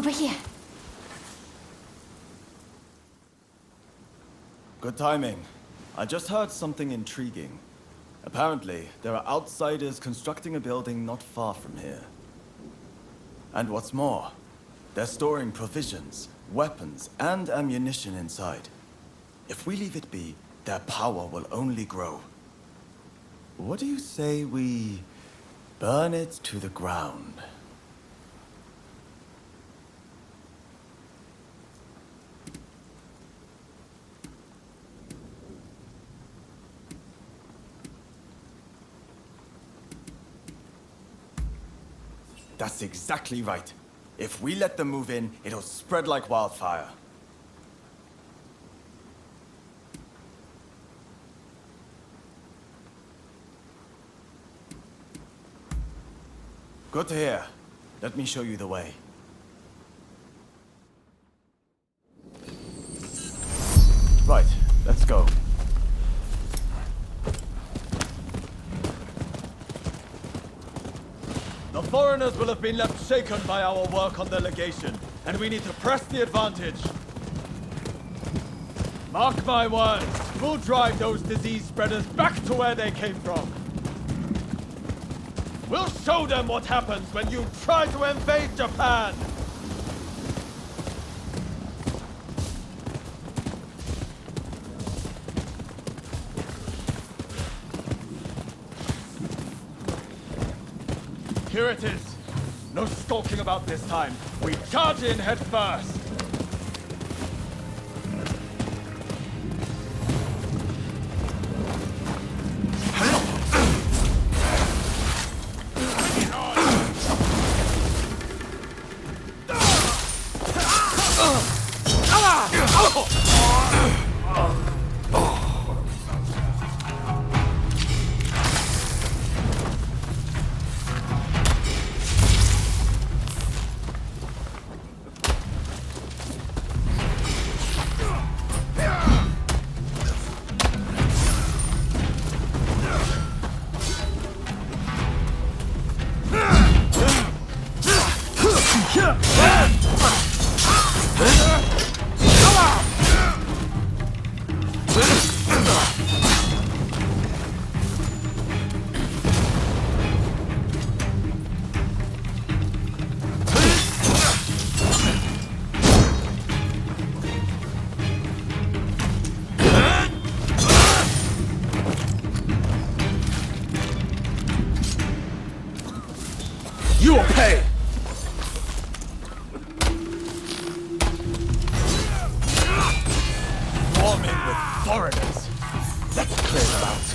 Over here. Good timing. I just heard something intriguing. Apparently, there are outsiders constructing a building not far from here. And what's more, they're storing provisions, weapons, and ammunition inside. If we leave it be, their power will only grow. What do you say we burn it to the ground? That's exactly right. If we let them move in, it'll spread like wildfire. Good to hear. Let me show you the way. Right, let's go. The foreigners will have been left shaken by our work on the legation, and we need to press the advantage. Mark my words, we'll drive those disease spreaders back to where they came from. We'll show them what happens when you try to invade Japan! Here it is. No stalking about this time. We charge in head first. You will pay! Swarming with foreigners. Let's clear them out.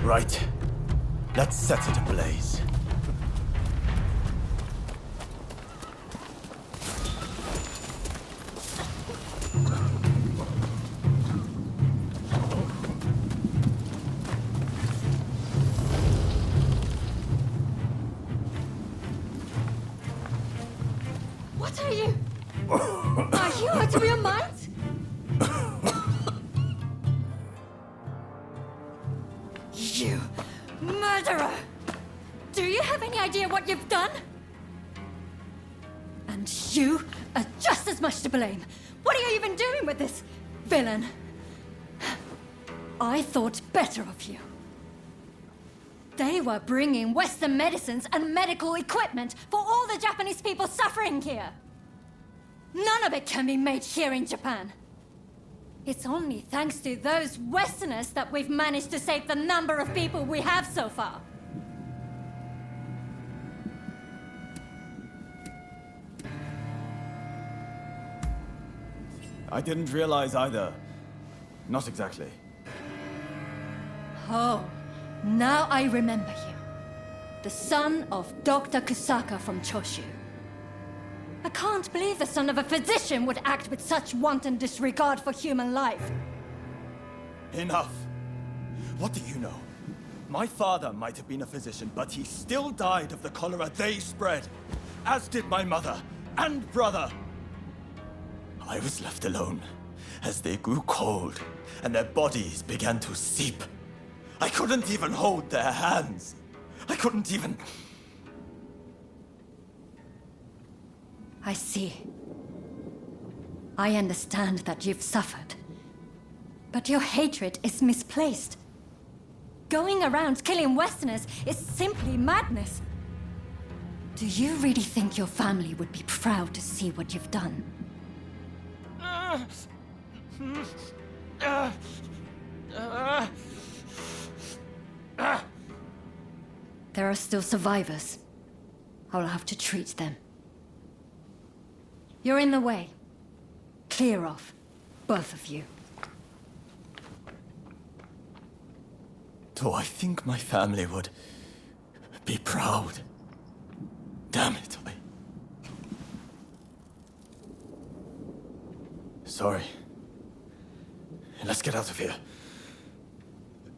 Right. Let's set it ablaze. You murderer! Do you have any idea what you've done? And you are just as much to blame. What are you even doing with this villain? I thought better of you. They were bringing Western medicines and medical equipment for all the Japanese people suffering here. None of it can be made here in Japan. It's only thanks to those Westerners that we've managed to save the number of people we have so far. I didn't realize either. Not exactly. Oh, now I remember you. The son of Dr. Kusaka from Choshu. I can't believe the son of a physician would act with such wanton disregard for human life. Enough! What do you know? My father might have been a physician, but he still died of the cholera they spread. As did my mother and brother. I was left alone as they grew cold and their bodies began to seep. I couldn't even hold their hands. I couldn't even... I see. I understand that you've suffered. But your hatred is misplaced. Going around killing Westerners is simply madness. Do you really think your family would be proud to see what you've done? There are still survivors. I'll have to treat them. You're in the way. Clear off, both of you. Do I think my family would be proud? Damn it, Sorry. Let's get out of here.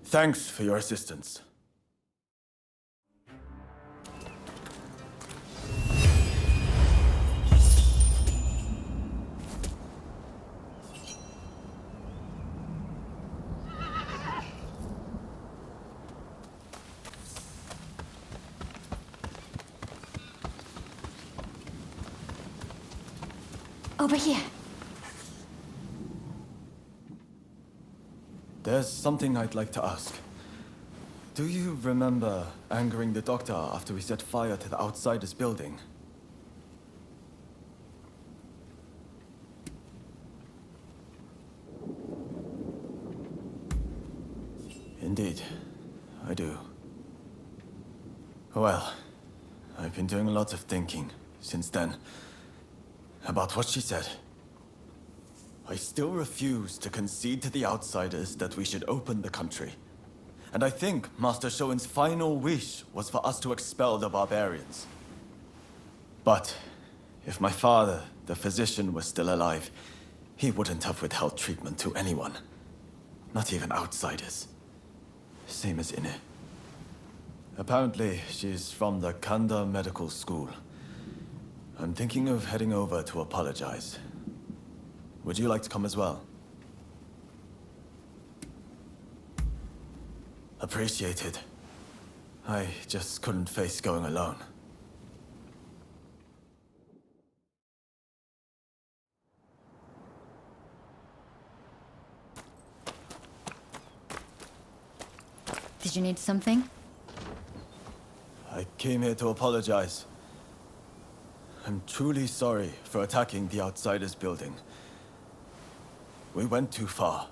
Thanks for your assistance. Over here. There's something I'd like to ask. Do you remember angering the doctor after we set fire to the Outsiders building? Indeed, I do. Well, I've been doing lots of thinking since then about what she said. I still refuse to concede to the Outsiders that we should open the country. And I think Master Shoin's final wish was for us to expel the barbarians. But if my father, the physician, was still alive, he wouldn't have withheld treatment to anyone. Not even outsiders. Same as Ine. Apparently, she's from the Kanda Medical School. I'm thinking of heading over to apologize. Would you like to come as well? Appreciated. I just couldn't face going alone. Did you need something? I came here to apologize. I'm truly sorry for attacking the Outsiders building. We went too far.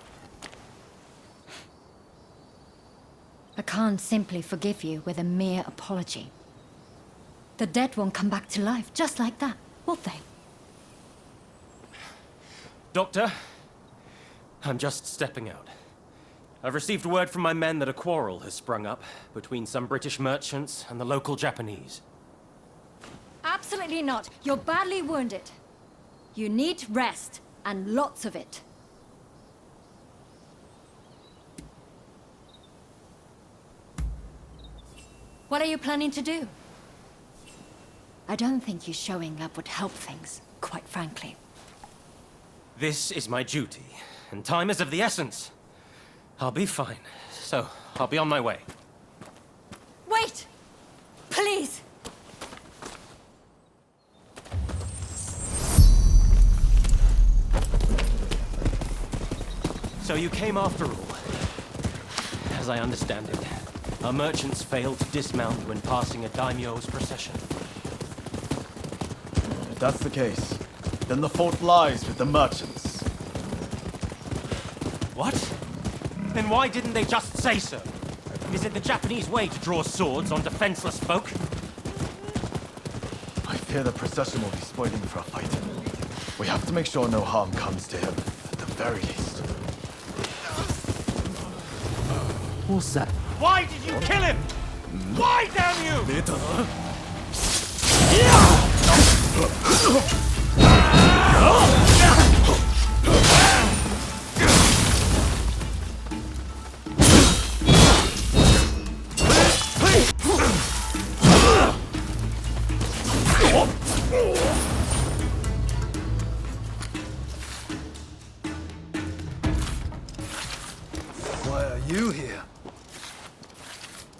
I can't simply forgive you with a mere apology. The dead won't come back to life just like that, will they? Doctor, I'm just stepping out. I've received word from my men that a quarrel has sprung up between some British merchants and the local Japanese. Absolutely not. You're badly wounded. You need rest, and lots of it. What are you planning to do? I don't think you showing up would help things, quite frankly. This is my duty, and time is of the essence. I'll be fine. so I'll be on my way. Wait! Please! So you came after all. As I understand it, our merchants failed to dismount when passing a daimyo's procession. If that's the case, then the fault lies with the merchants. What? Then why didn't they just say so? Is it the Japanese way to draw swords on defenseless folk? I fear the procession will be spoiling for a fight. We have to make sure no harm comes to him, at the very least. What's that? Why did you kill him? Why, damn you? Why are you here?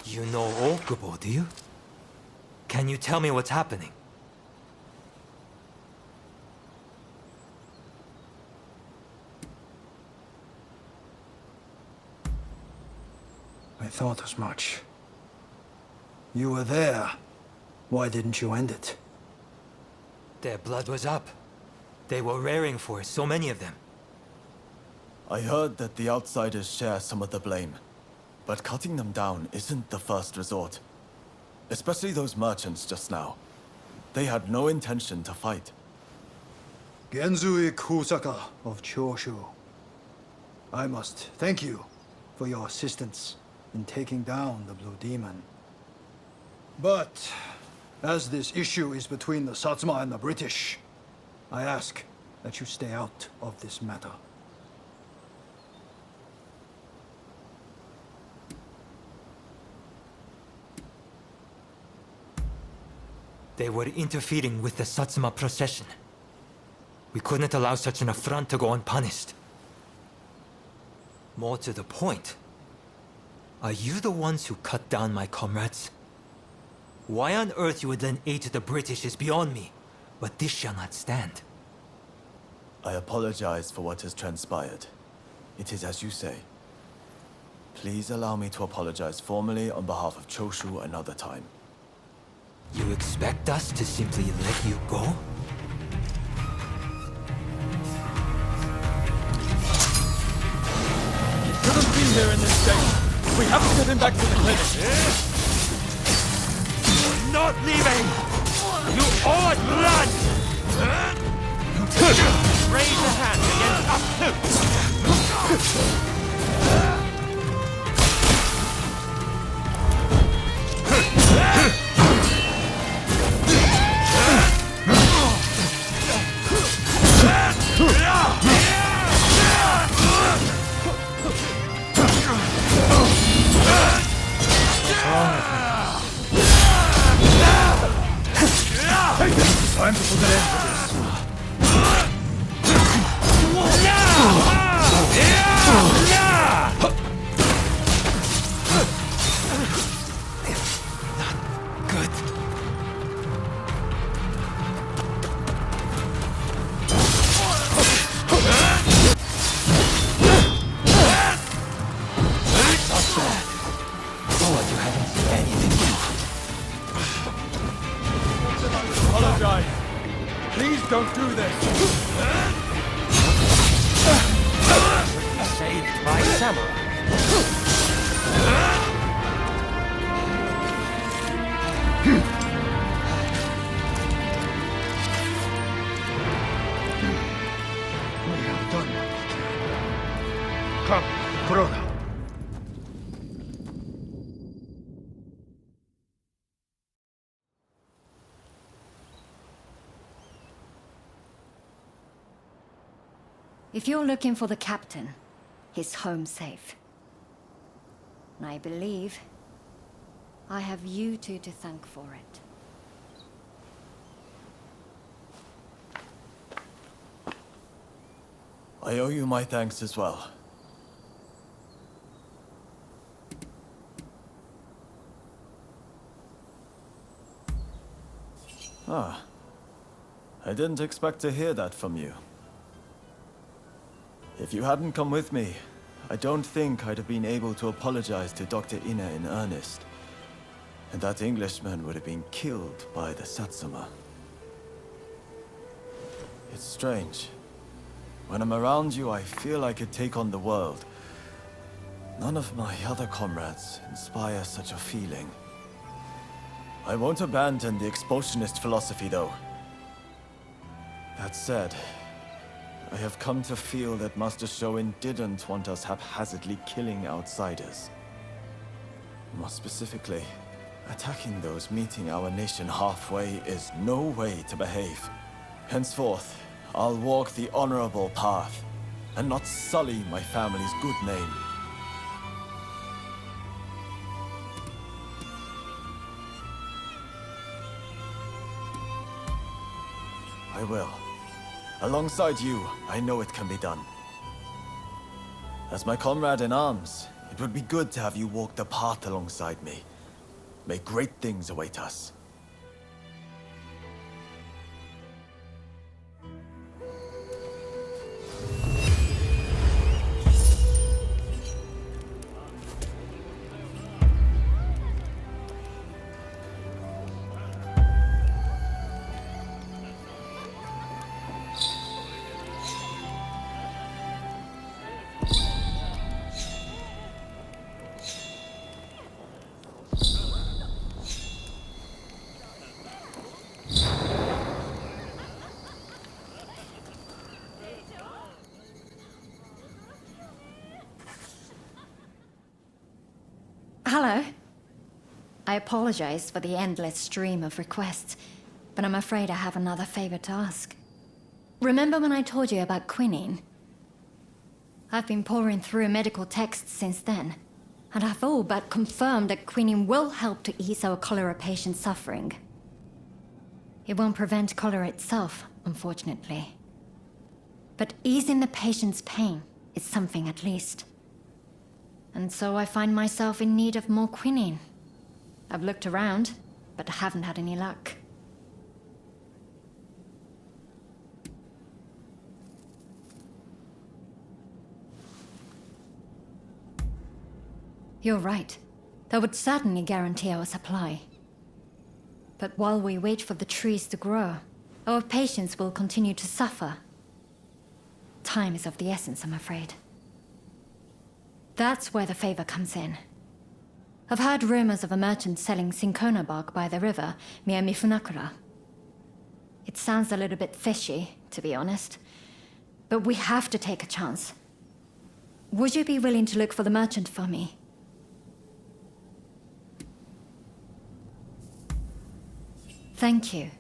You know Okubo, do you? Can you tell me what's happening? I thought as much. You were there. Why didn't you end it? Their blood was up. They were raring for it, so many of them. I heard that the outsiders share some of the blame. But cutting them down isn't the first resort. Especially those merchants just now. They had no intention to fight. Genzui Kusaka of Choshu. I must thank you for your assistance in taking down the Blue Demon. But, as this issue is between the Satsuma and the British, I ask that you stay out of this matter. They were interfering with the Satsuma procession. We couldn't allow such an affront to go unpunished. More to the point, are you the ones who cut down my comrades? Why on earth you would then aid the British is beyond me, but this shall not stand. I apologize for what has transpired. It is as you say. Please allow me to apologize formally on behalf of Choshu another time. You expect us to simply let you go? Shouldn't be here in this state. We have to get him back to the clinic. Not leaving! You owe us blood! Raise a hand against us too! Time to put an end to this. Good. But you haven't seen anything yet. Apologize. Please don't do this. Saved by samurai. We have done what we can. Come, Corona. If you're looking for the captain, he's home safe. And I believe I have you two to thank for it. I owe you my thanks as well. Ah. I didn't expect to hear that from you. If you hadn't come with me, I don't think I'd have been able to apologize to Dr. Ina in earnest. And that Englishman would have been killed by the Satsuma. It's strange. When I'm around you, I feel I could take on the world. None of my other comrades inspire such a feeling. I won't abandon the expulsionist philosophy, though. That said, I have come to feel that Master Shoin didn't want us haphazardly killing outsiders. More specifically, attacking those meeting our nation halfway is no way to behave. Henceforth, I'll walk the honorable path, and not sully my family's good name. I will. Alongside you, I know it can be done. As my comrade in arms, it would be good to have you walk the path alongside me. May great things await us. Hello. I apologize for the endless stream of requests, but I'm afraid I have another favor to ask. Remember when I told you about quinine? I've been pouring through medical texts since then, and I've all but confirmed that quinine will help to ease our cholera patient's suffering. It won't prevent cholera itself, unfortunately. But easing the patient's pain is something at least. And so I find myself in need of more quinine. I've looked around, but haven't had any luck. You're right. That would certainly guarantee our supply. But while we wait for the trees to grow, our patients will continue to suffer. Time is of the essence, I'm afraid. That's where the favor comes in. I've heard rumors of a merchant selling cinchona bark by the river near Mifunakura. It sounds a little bit fishy, to be honest. But we have to take a chance. Would you be willing to look for the merchant for me? Thank you.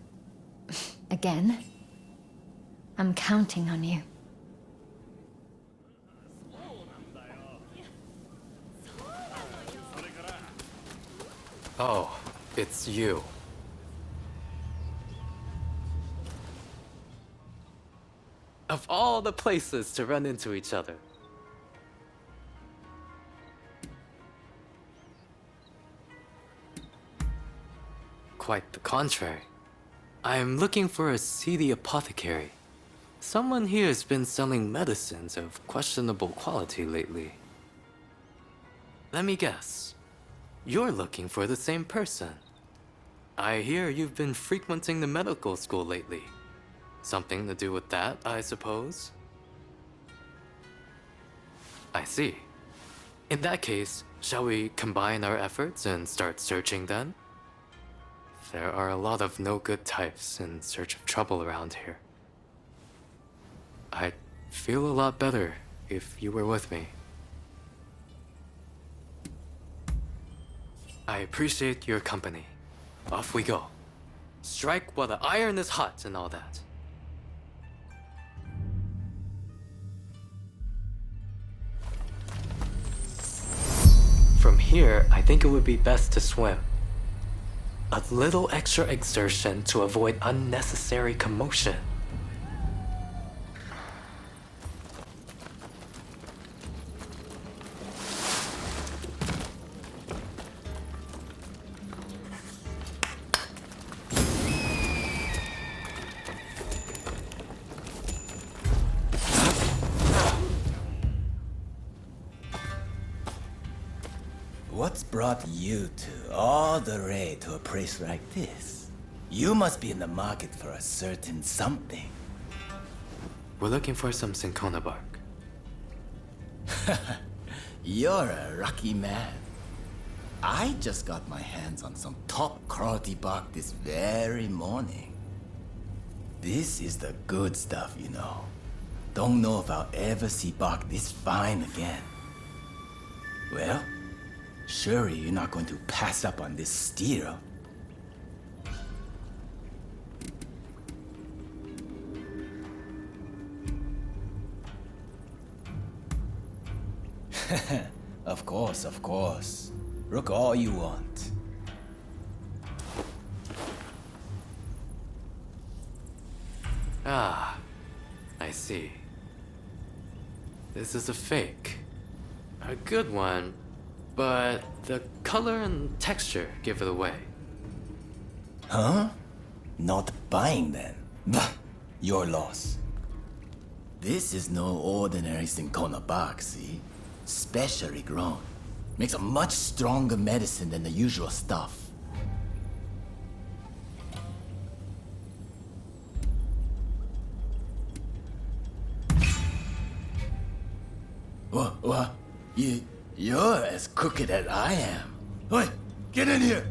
Again. I'm counting on you. Oh, it's you. Of all the places to run into each other. Quite the contrary. I'm looking for a seedy apothecary. Someone here has been selling medicines of questionable quality lately. Let me guess. You're looking for the same person. I hear you've been frequenting the medical school lately. Something to do with that, I suppose? I see. In that case, shall we combine our efforts and start searching then? There are a lot of no-good types in search of trouble around here. I'd feel a lot better if you were with me. I appreciate your company. Off we go. Strike while the iron is hot and all that. From here, I think it would be best to swim. A little extra exertion to avoid unnecessary commotion. What's brought you two all the way to a place like this? You must be in the market for a certain something. We're looking for some cinchona bark. You're a lucky man. I just got my hands on some top quality bark this very morning. This is the good stuff, you know. Don't know if I'll ever see bark this fine again. Well, surely you're not going to pass up on this steal. Of course, of course. Look all you want. Ah, I see. This is a fake. A good one, but the color and texture give it away. Huh? Not buying then? Bah, your loss. This is no ordinary cinchona bark, see? Specially grown. Makes a much stronger medicine than the usual stuff. What? You're as crooked as I am. Oi, get in here!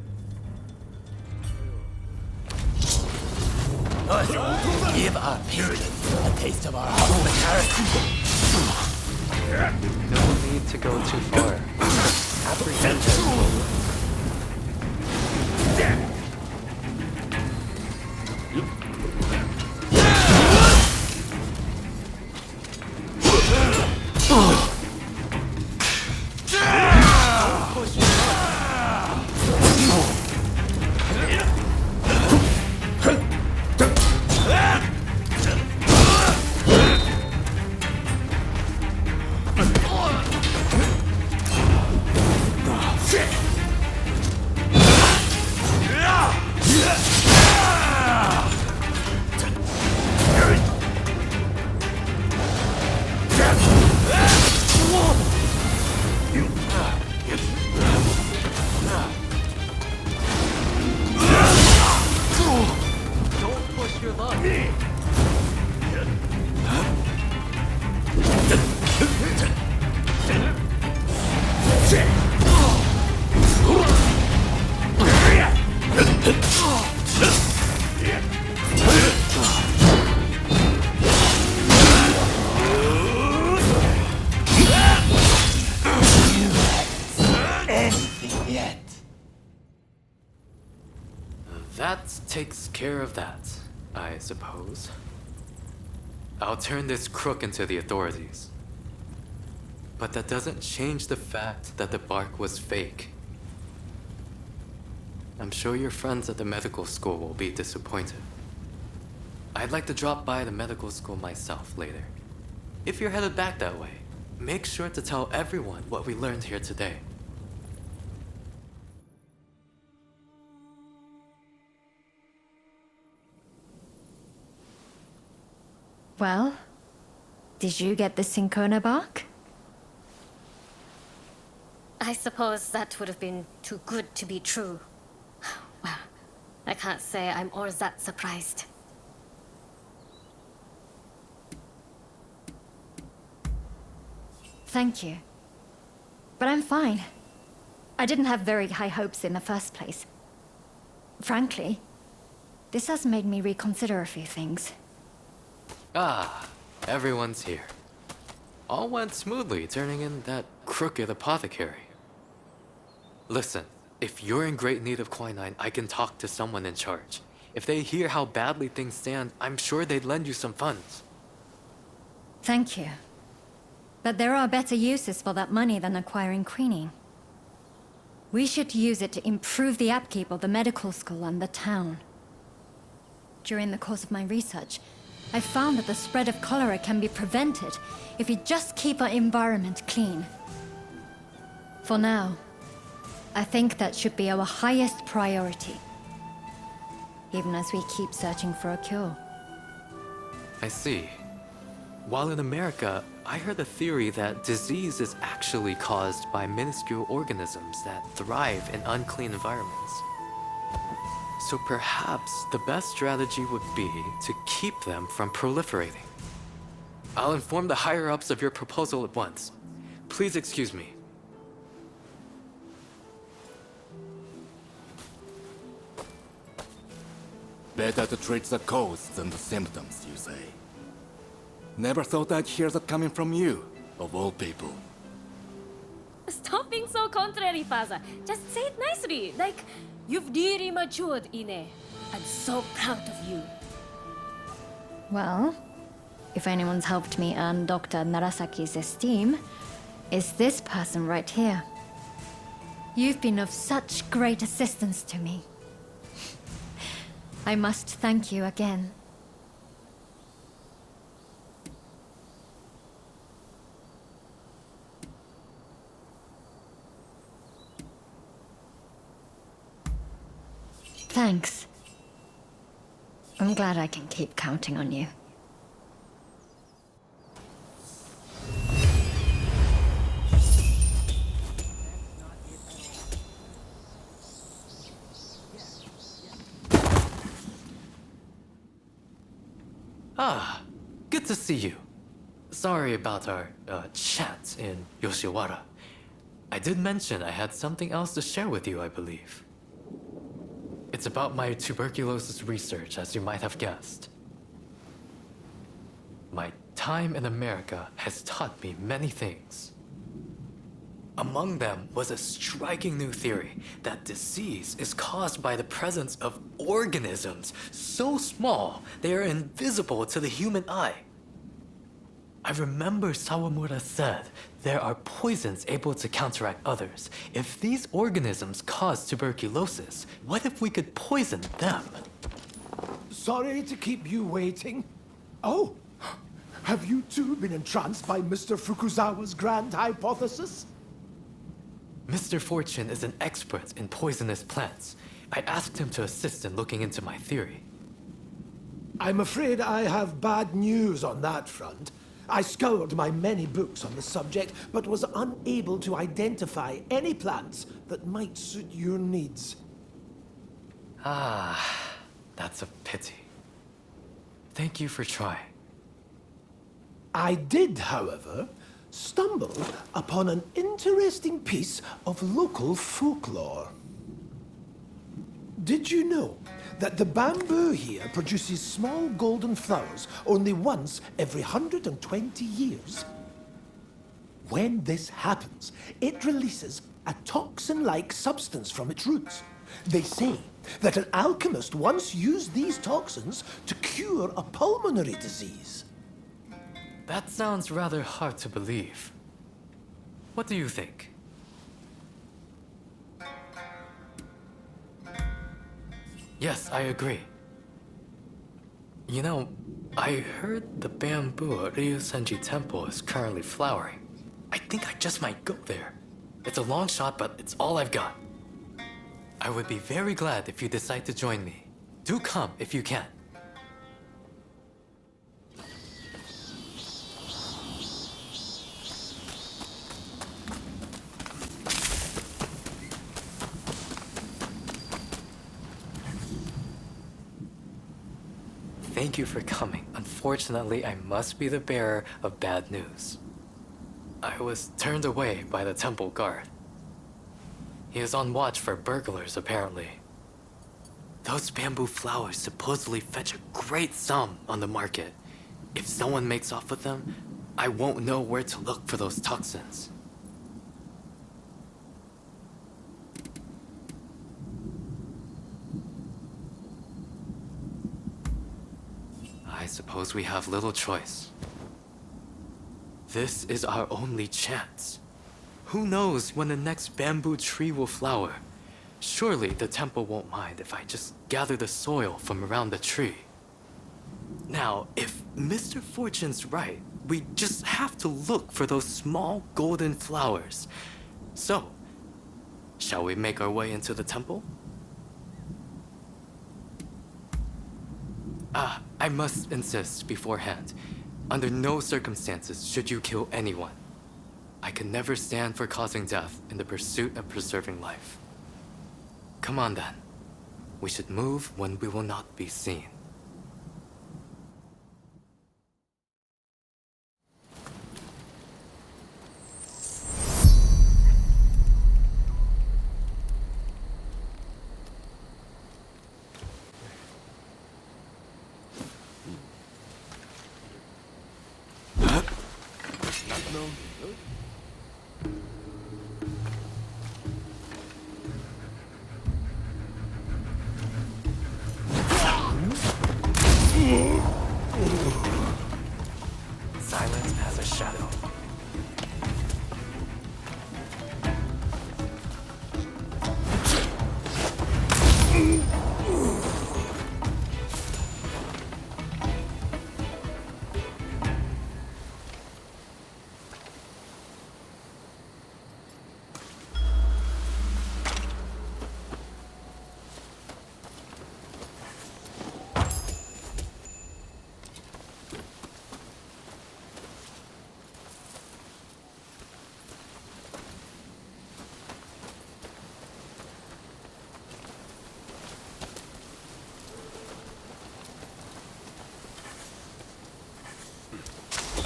Give our patrons a taste of our hospitality. No need to go too far. Apprehend him. That takes care of that, I suppose. I'll turn this crook into the authorities. But that doesn't change the fact that the bark was fake. I'm sure your friends at the medical school will be disappointed. I'd like to drop by the medical school myself later. If you're headed back that way, make sure to tell everyone what we learned here today. Well, did you get the cinchona bark? I suppose that would have been too good to be true. Well, I can't say I'm all that surprised. Thank you. But I'm fine. I didn't have very high hopes in the first place. Frankly, this has made me reconsider a few things. Ah, everyone's here. All went smoothly turning in that crooked apothecary. Listen, if you're in great need of quinine, I can talk to someone in charge. If they hear how badly things stand, I'm sure they'd lend you some funds. Thank you. But there are better uses for that money than acquiring quinine. We should use it to improve the upkeep of the medical school and the town. During the course of my research, I found that the spread of cholera can be prevented if we just keep our environment clean. For now, I think that should be our highest priority, even as we keep searching for a cure. I see. While in America, I heard a theory that disease is actually caused by minuscule organisms that thrive in unclean environments. So perhaps the best strategy would be to keep them from proliferating. I'll inform the higher-ups of your proposal at once. Please excuse me. Better to treat the cause than the symptoms, you say. Never thought I'd hear that coming from you, of all people. Stop being so contrary, Faza. Just say it nicely. Like, you've really matured, Ine. I'm so proud of you. Well, if anyone's helped me earn Dr. Narasaki's esteem, it's this person right here. You've been of such great assistance to me. I must thank you again. Thanks. I'm glad I can keep counting on you. Ah, good to see you. Sorry about our chat in Yoshiwara. I did mention I had something else to share with you, I believe. It's about my tuberculosis research, as you might have guessed. My time in America has taught me many things. Among them was a striking new theory that disease is caused by the presence of organisms so small they are invisible to the human eye. I remember Sawamura said there are poisons able to counteract others. If these organisms cause tuberculosis, what if we could poison them? Sorry to keep you waiting. Oh, have you too been entranced by Mr. Fukuzawa's grand hypothesis? Mr. Fortune is an expert in poisonous plants. I asked him to assist in looking into my theory. I'm afraid I have bad news on that front. I scoured my many books on the subject, but was unable to identify any plants that might suit your needs. Ah, that's a pity. Thank you for trying. I did, however, stumble upon an interesting piece of local folklore. Did you know that the bamboo here produces small golden flowers only once every 120 years? When this happens, it releases a toxin-like substance from its roots. They say that an alchemist once used these toxins to cure a pulmonary disease. That sounds rather hard to believe. What do you think? Yes, I agree. You know, I heard the bamboo at Ryusenji Temple is currently flowering. I think I just might go there. It's a long shot, but it's all I've got. I would be very glad if you decide to join me. Do come if you can. Thank you for coming. Unfortunately, I must be the bearer of bad news. I was turned away by the temple guard. He is on watch for burglars, apparently. Those bamboo flowers supposedly fetch a great sum on the market. If someone makes off with them, I won't know where to look for those toxins. I suppose we have little choice. This is our only chance. Who knows when the next bamboo tree will flower? Surely the temple won't mind if I just gather the soil from around the tree. Now, if Mr. Fortune's right, we just have to look for those small golden flowers. So, shall we make our way into the temple? I must insist beforehand. Under no circumstances should you kill anyone. I can never stand for causing death in the pursuit of preserving life. Come on then. We should move when we will not be seen. Silence as a shadow.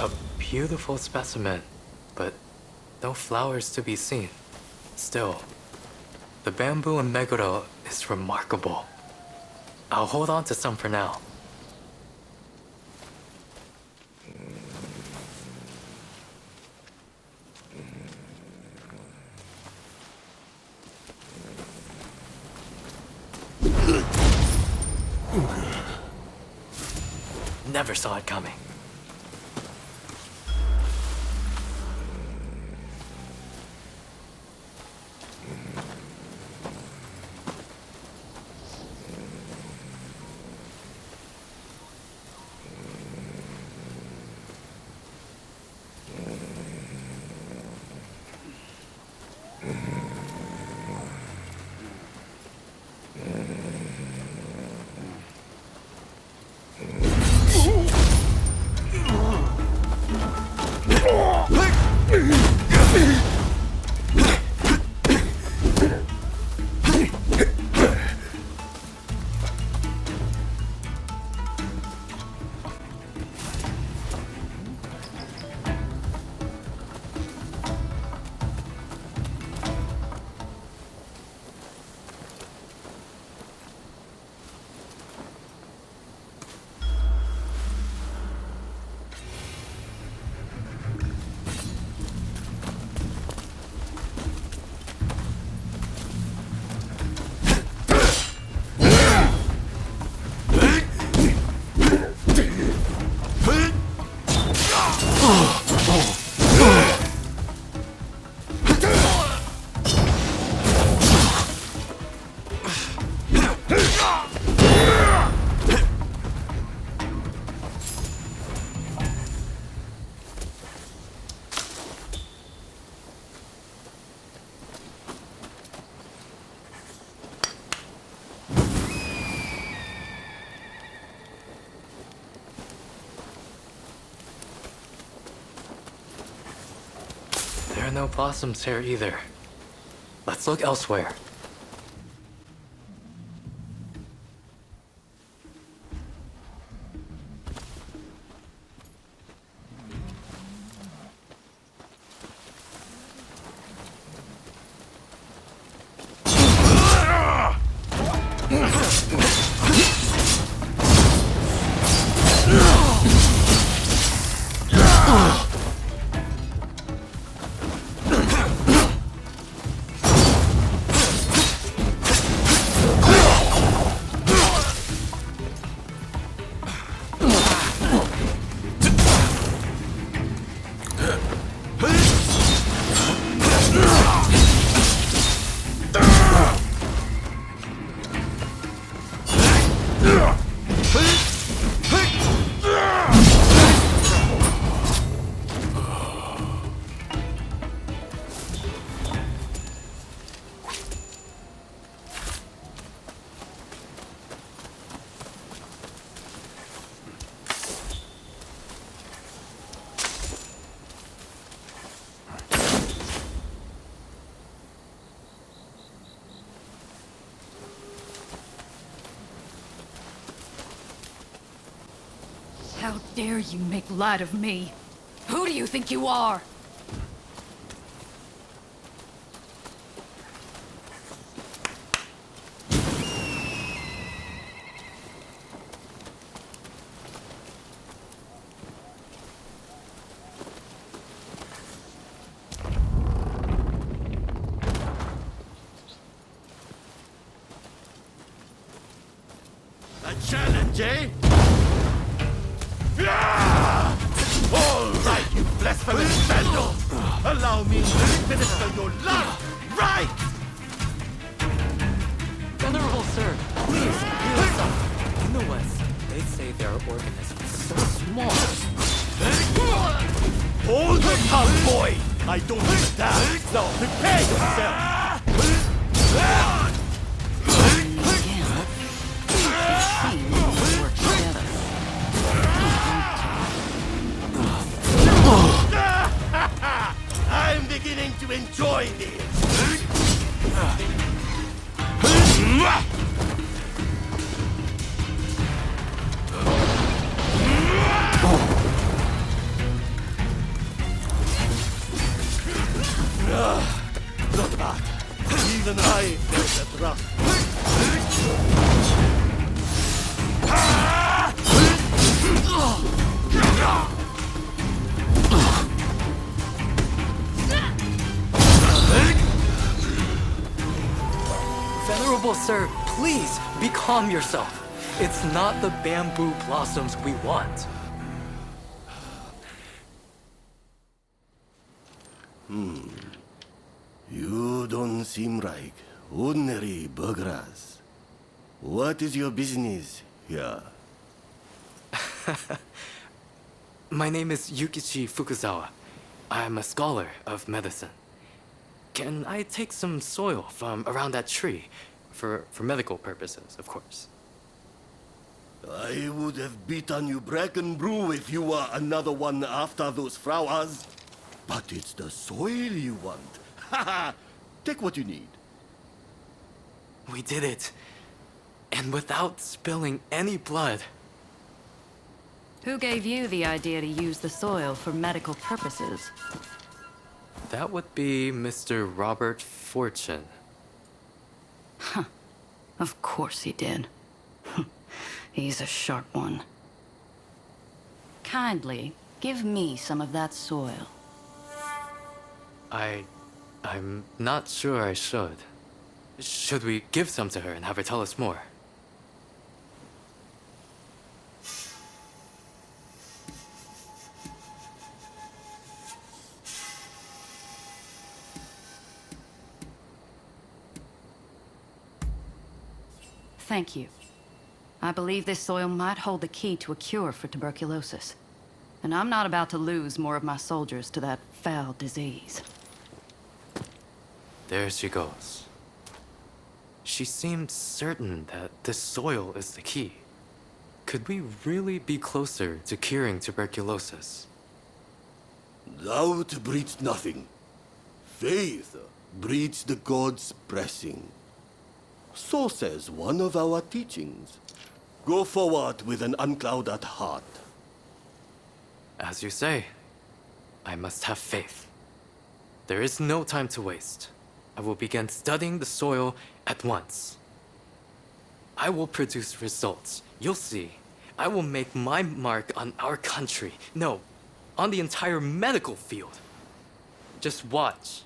A beautiful specimen, but no flowers to be seen. Still, the bamboo in Meguro is remarkable. I'll hold on to some for now. Never saw it coming. There are no blossoms here either. Let's look elsewhere. How dare you make light of me? Who do you think you are? A challenge, eh? All right, you blasphemous vandal! Allow me to administer your love, right? Venerable sir, please, heal us up. In the West, they say there are organisms so small. Hold your tongue, boy! I don't give a damn! Now prepare yourself! I'm beginning to enjoy this! Not bad. Even I felt that rough. Venerable sir, please, be calm yourself. It's not the bamboo blossoms we want. You don't seem like ordinary burghers. What is your business here? My name is Yukichi Fukuzawa. I'm a scholar of medicine. Can I take some soil from around that tree? For medical purposes, of course. I would have beaten you bracken brew if you were another one after those flowers. But it's the soil you want. Haha! Take what you need. We did it. And without spilling any blood. Who gave you the idea to use the soil for medical purposes? That would be Mr. Robert Fortune. Of course he did. He's a sharp one. Kindly, give me some of that soil. I'm not sure I should. Should we give some to her and have her tell us more? Thank you. I believe this soil might hold the key to a cure for tuberculosis. And I'm not about to lose more of my soldiers to that foul disease. There she goes. She seemed certain that this soil is the key. Could we really be closer to curing tuberculosis? Doubt breeds nothing. Faith breeds the gods' blessing. So says one of our teachings. Go forward with an unclouded heart. As you say, I must have faith. There is no time to waste. I will begin studying the soil at once. I will produce results. You'll see. I will make my mark on our country. No, on the entire medical field. Just watch.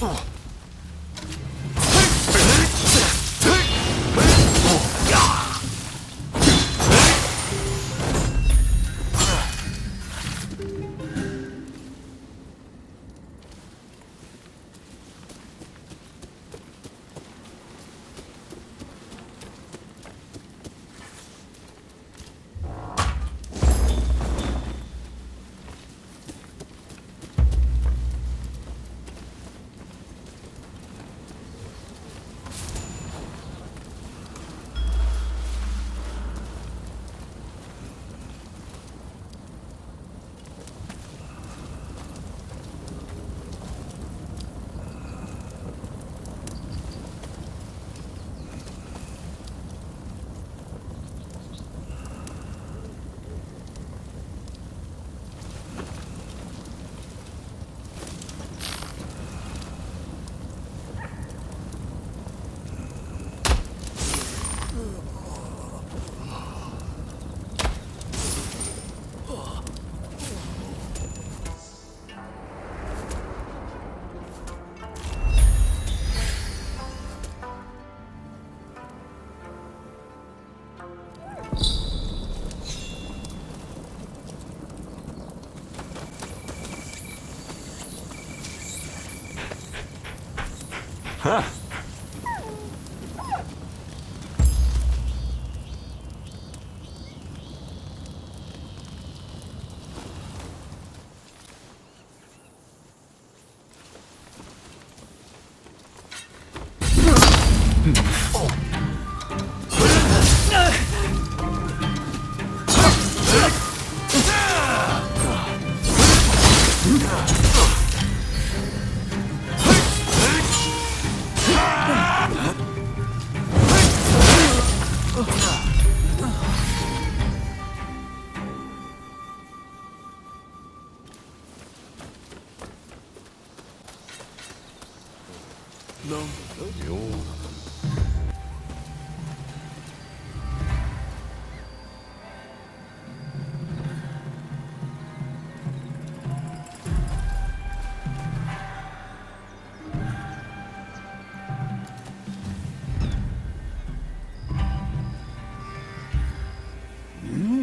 Huh.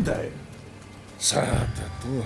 Dai. Sata tu.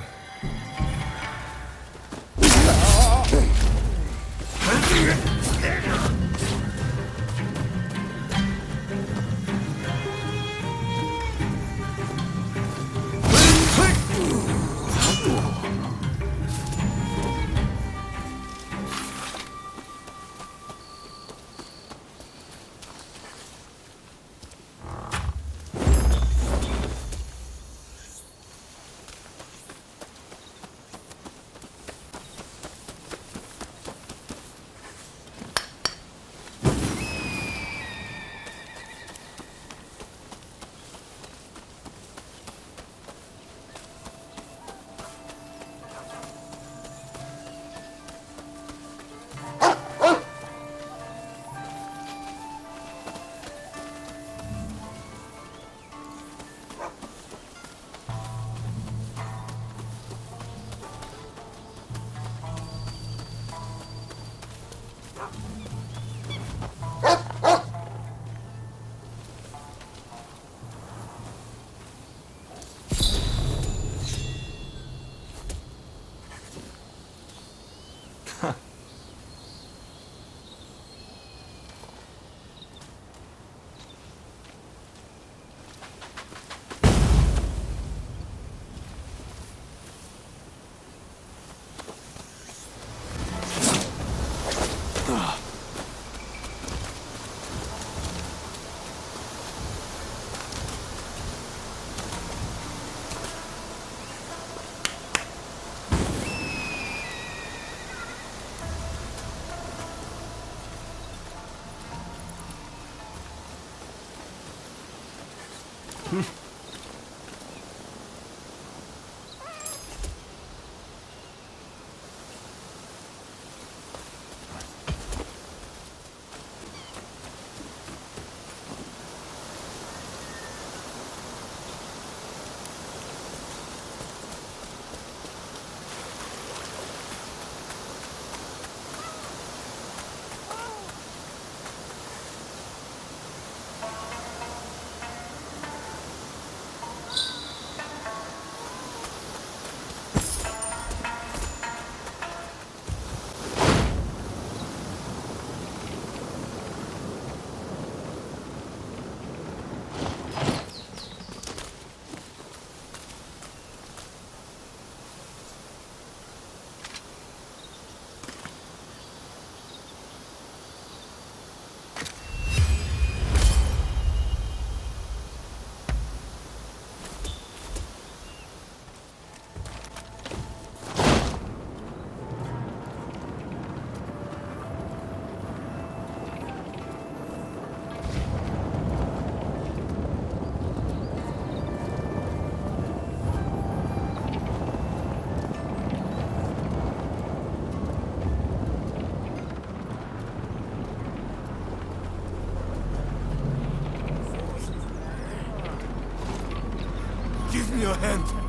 your hand.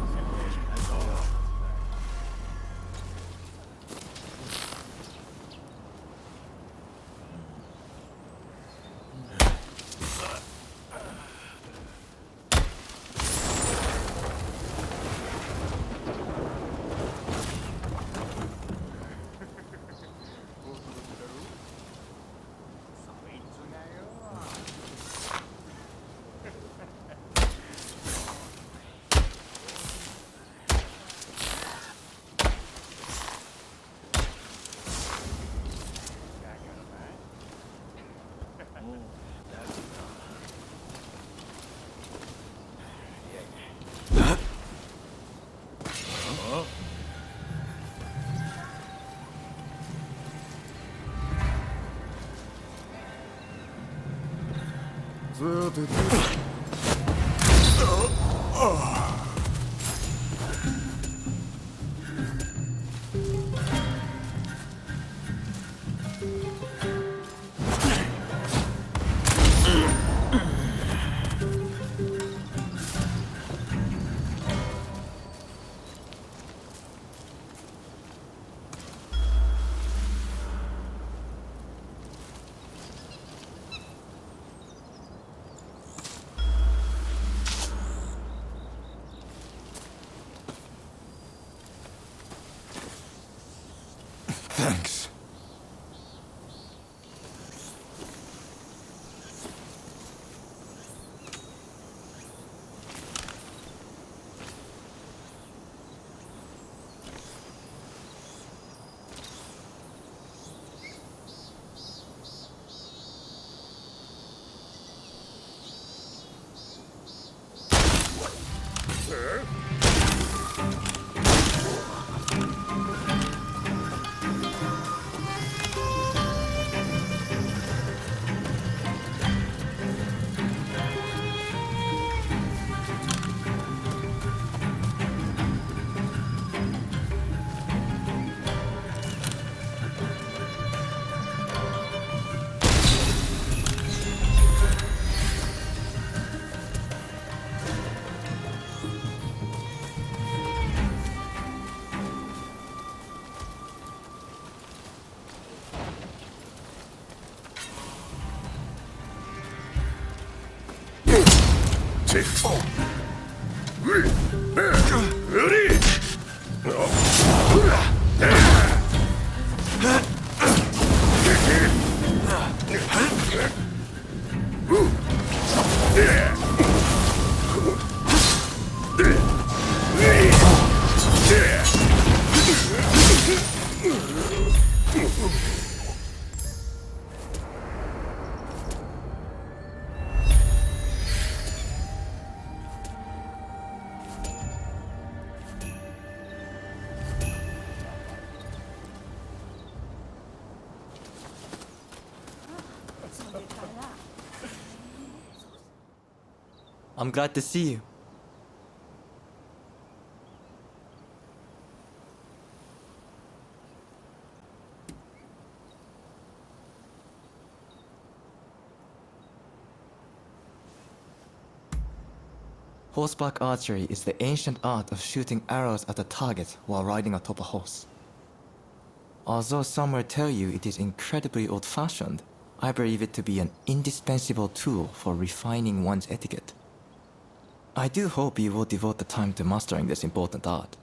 Thanks. I'm glad to see you. Horseback archery is the ancient art of shooting arrows at a target while riding atop a horse. Although some will tell you it is incredibly old-fashioned, I believe it to be an indispensable tool for refining one's etiquette. I do hope you will devote the time to mastering this important art.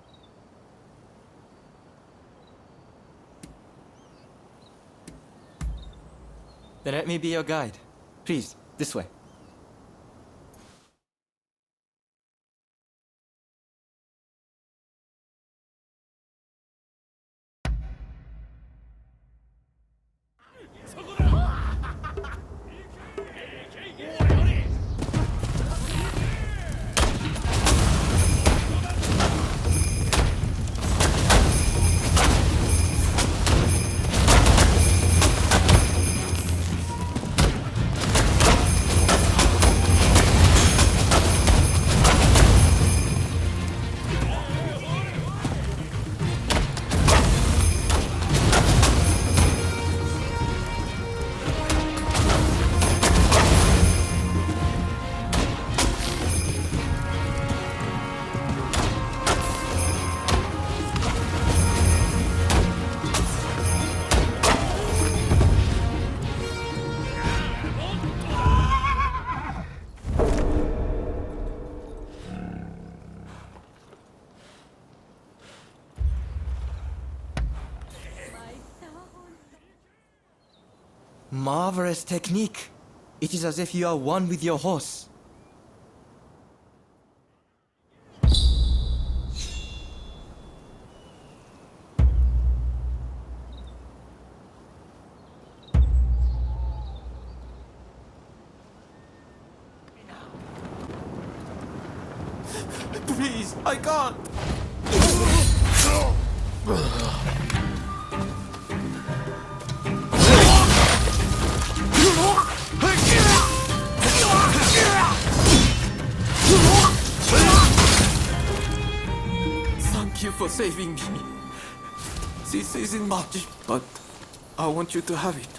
Then let me be your guide. Please, this way. Marvelous technique. It is as if you are one with your horse. Please, I can't. Thank you for saving me. This isn't much, but I want you to have it.